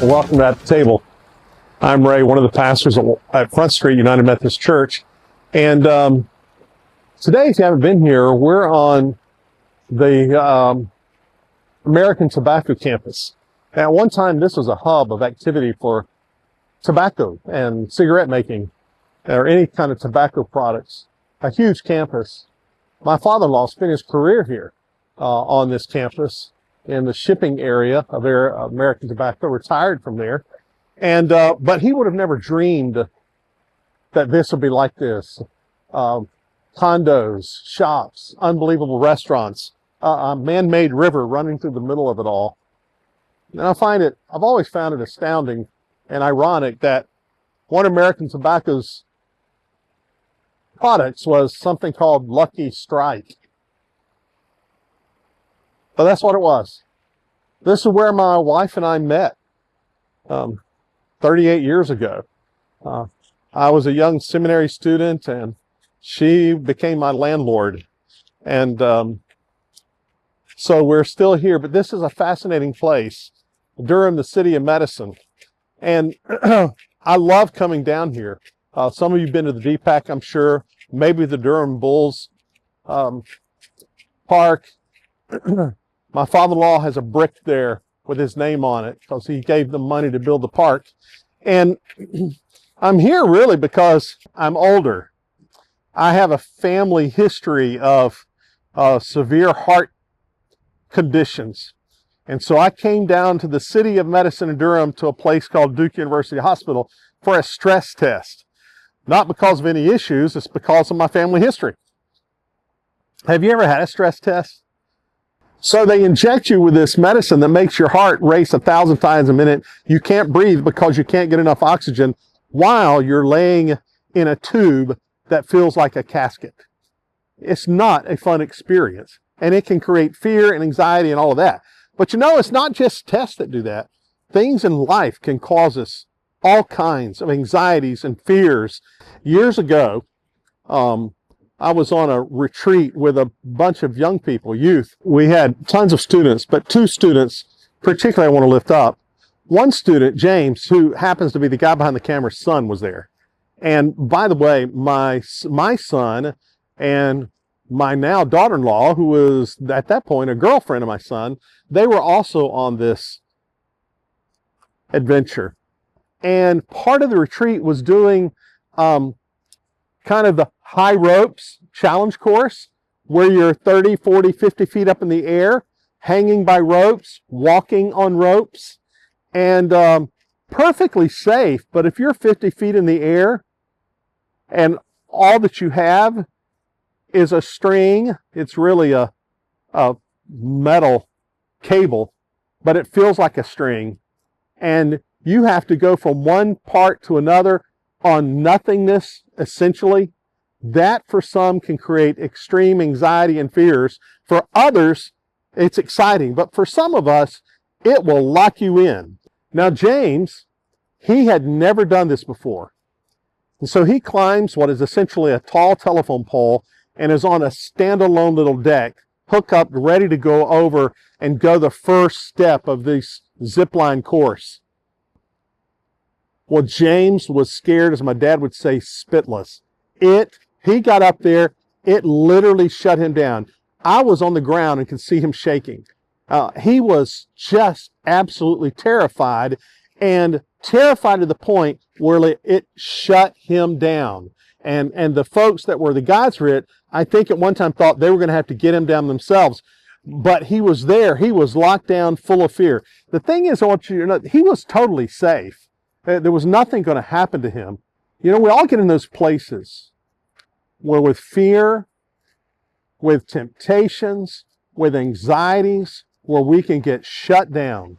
Welcome to the table. I'm Ray, one of the pastors at Front Street United Methodist Church. And today, if you haven't been here, we're on the American Tobacco Campus. At one time, this was a hub of activity for tobacco and cigarette making, or any kind of tobacco products. A huge campus. My father-in-law spent his career here on this campus in the shipping area of American Tobacco, retired from there. And but he would have never dreamed that this would be like this. Condos, shops, unbelievable restaurants, a man-made river running through the middle of it all. And I've always found it astounding and ironic that one of American Tobacco's products was something called Lucky Strike. But that's what it was. This is where my wife and I met 38 years ago. I was a young seminary student and she became my landlord. And so we're still here, but this is a fascinating place. Durham, the city of medicine. And I love coming down here. Some of you have been to the DPAC, I'm sure. Maybe the Durham Bulls Park. My father-in-law has a brick there with his name on it because he gave them money to build the park. And I'm here really because I'm older. I have a family history of severe heart conditions. And so I came down to the city of medicine in Durham to a place called Duke University Hospital for a stress test. Not because of any issues, it's because of my family history. Have you ever had a stress test? So they inject you with this medicine that makes your heart race 1,000 times a minute. You can't breathe because you can't get enough oxygen while you're laying in a tube that feels like a casket. It's not a fun experience, and it can create fear and anxiety and all of that. But you know, it's not just tests that do that. Things in life can cause us all kinds of anxieties and fears. Years ago, I was on a retreat with a bunch of young people, youth. We had tons of students, but two students particularly I want to lift up. One student, James, who happens to be the guy behind the camera's son, was there. And by the way, my son and my now daughter-in-law, who was at that point a girlfriend of my son, they were also on this adventure. And part of the retreat was doing kind of the high ropes challenge course, where you're 30, 40, 50 feet up in the air, hanging by ropes, walking on ropes, and perfectly safe. But if you're 50 feet in the air and all that you have is a string, it's really a metal cable, but it feels like a string, and you have to go from one part to another on nothingness, essentially. That for some can create extreme anxiety and fears. For others, it's exciting, but for some of us, it will lock you in. Now, James, he had never done this before. And so he climbs what is essentially a tall telephone pole and is on a standalone little deck, hook up, ready to go over and go the first step of this zip line course. Well, James was scared, as my dad would say, spitless. He got up there, it literally shut him down. I was on the ground and could see him shaking. He was just absolutely terrified, and terrified to the point where it shut him down. And the folks that were the guides for it, I think at one time thought they were going to have to get him down themselves. But he was there. He was locked down, full of fear. The thing is, I want you to know, he was totally safe. There was nothing going to happen to him. You know, we all get in those places where with fear, with temptations, with anxieties, where we can get shut down.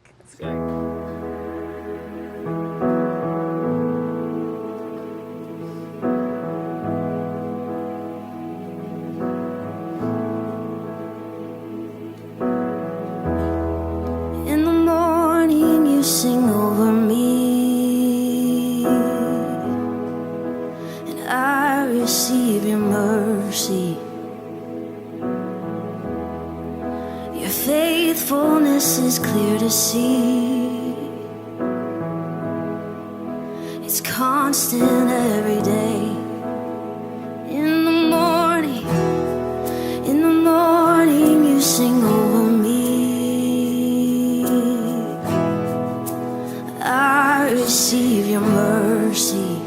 In the morning you sing over me, and I receive your mercy. Your faithfulness is clear to see. constant every day. In the morning you sing over me. I receive your mercy.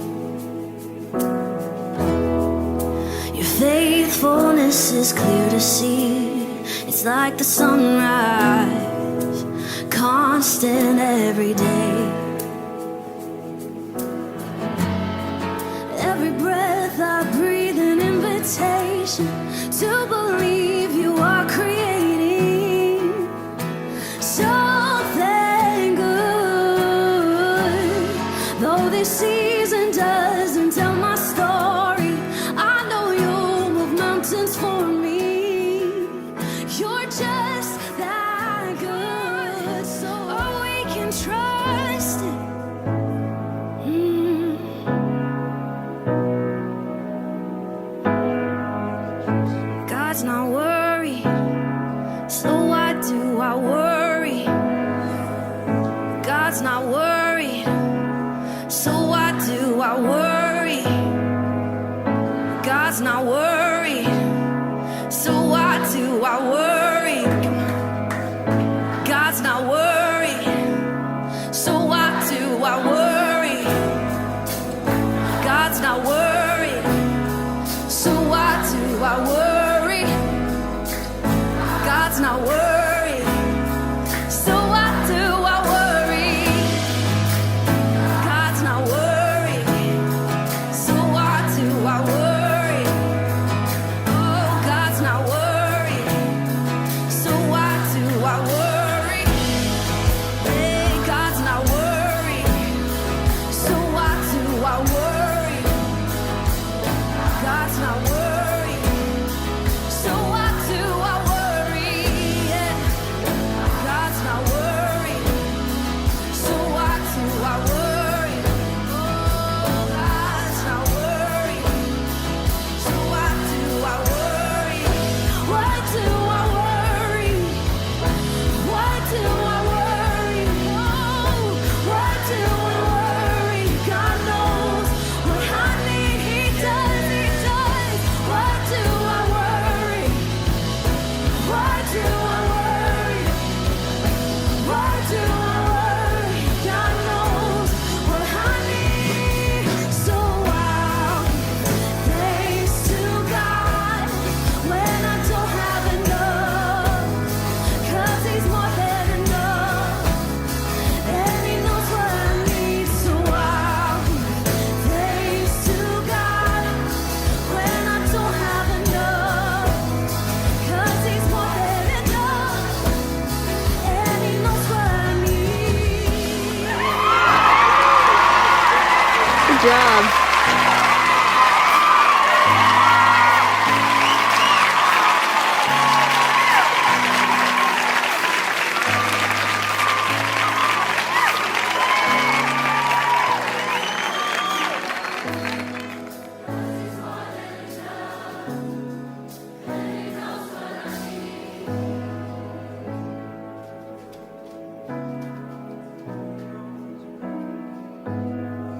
Your faithfulness is clear to see. It's like the sunrise, constant every day. Every breath I breathe, an invitation to believe you are creating something good. Though this season doesn't tell my story, I know you'll move mountains for me. You're just that good, so we can trust it. God's not worried, so why do I worry? God's not worried, so why do I worry? God's not worried, so why do I worry? God's not worried, so why do I worry? God's not worried, so why do I worry? God's not worried, so why do I worry? God's not worried, so why do I worry? Oh, God's not worried, so why do I worry? Hey, God's not worried, so why do I worry? God's not worried, so why do I worry? Yeah. God's not worried, so why do I worry? Oh, God's not worried, so why do I worry? Why do I worry? Why do I worry? Oh, why do I worry? God knows what I need, He does, He does. Why do I worry? Why do I worry? Why do I worry? God knows what I need. So I'll give thanks to God when I don't have enough, 'cause He's more than enough, and He knows what I need. So I'll give thanks to God when I don't have enough, 'cause He's more than enough, and He knows what I need. Good job.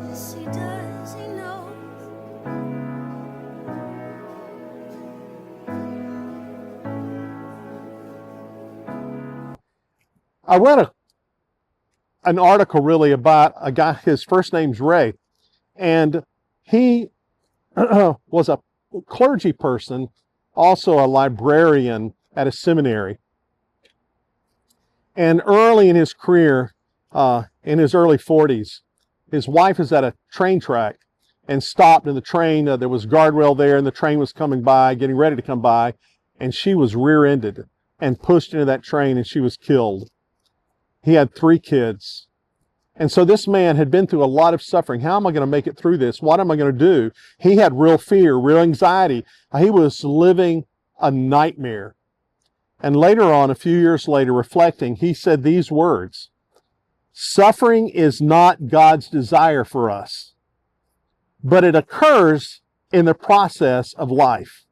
Yes, He does, He knows. I read an article really about a guy, his first name's Ray, and he was a clergy person, also a librarian at a seminary. And early in his career, in his early 40s, his wife is at a train track and stopped in the train. There was guardrail there and the train was coming by, getting ready to come by, and she was rear-ended and pushed into that train and she was killed. He had 3 kids. And so this man had been through a lot of suffering. How am I going to make it through this? What am I going to do? He had real fear, real anxiety. He was living a nightmare. And later on, a few years later, reflecting, he said these words: "Suffering is not God's desire for us, but it occurs in the process of life.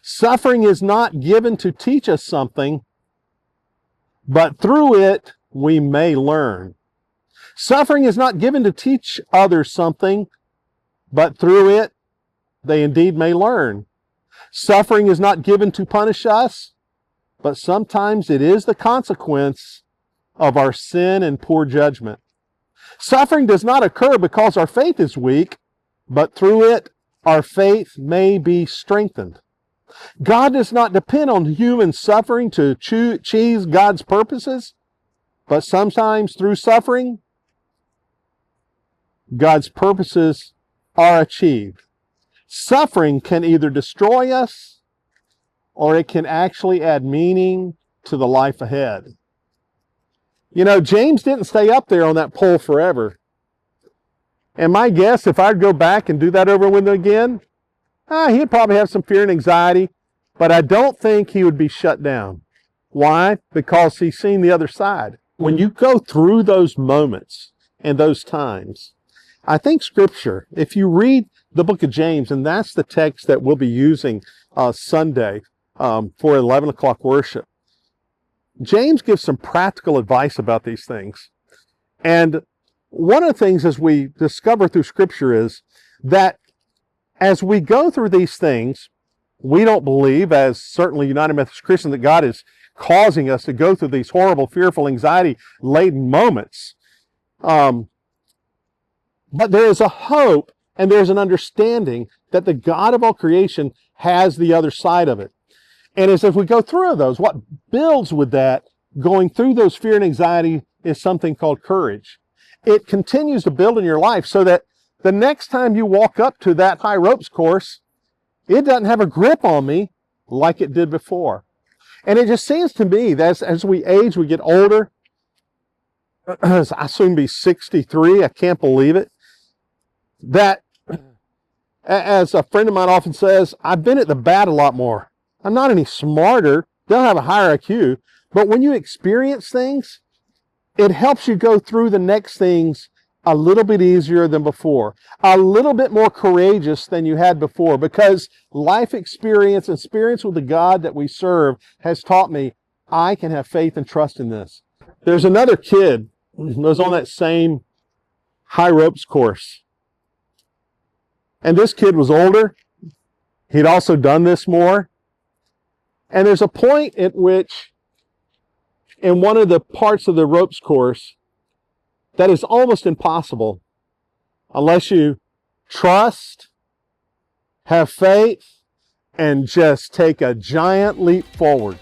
Suffering is not given to teach us something, but through it we may learn. Suffering is not given to teach others something, but through it, they indeed may learn. Suffering is not given to punish us, but sometimes it is the consequence of our sin and poor judgment. Suffering does not occur because our faith is weak, but through it, our faith may be strengthened. God does not depend on human suffering to achieve God's purposes, but sometimes through suffering, God's purposes are achieved. Suffering can either destroy us or it can actually add meaning to the life ahead. You know, James didn't stay up there on that pole forever. And my guess, if I'd go back and do that over with him again, he'd probably have some fear and anxiety, but I don't think he would be shut down. Why? Because he's seen the other side. When you go through those moments and those times, I think Scripture, if you read the book of James, and that's the text that we'll be using Sunday for 11 o'clock worship, James gives some practical advice about these things. And one of the things as we discover through Scripture is that as we go through these things, we don't believe, as certainly United Methodist Christian, that God is causing us to go through these horrible, fearful, anxiety-laden moments. But there is a hope and there's an understanding that the God of all creation has the other side of it. And as if we go through those, what builds with that, going through those fear and anxiety, is something called courage. It continues to build in your life so that the next time you walk up to that high ropes course, it doesn't have a grip on me like it did before. And it just seems to me that as we age, we get older. I soon be 63. I can't believe it. That, as a friend of mine often says, I've been at the bat a lot more. I'm not any smarter, don't have a higher IQ, but when you experience things, it helps you go through the next things a little bit easier than before, a little bit more courageous than you had before, because life experience with the God that we serve has taught me I can have faith and trust in this. There's another kid who was on that same high ropes course. And this kid was older. He'd also done this more. And there's a point at which, in one of the parts of the ropes course, that is almost impossible unless you trust, have faith, and just take a giant leap forward.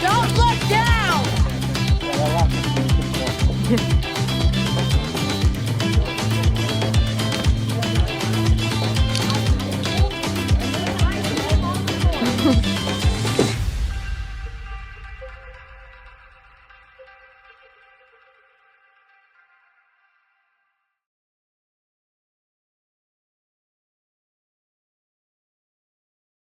Don't look down!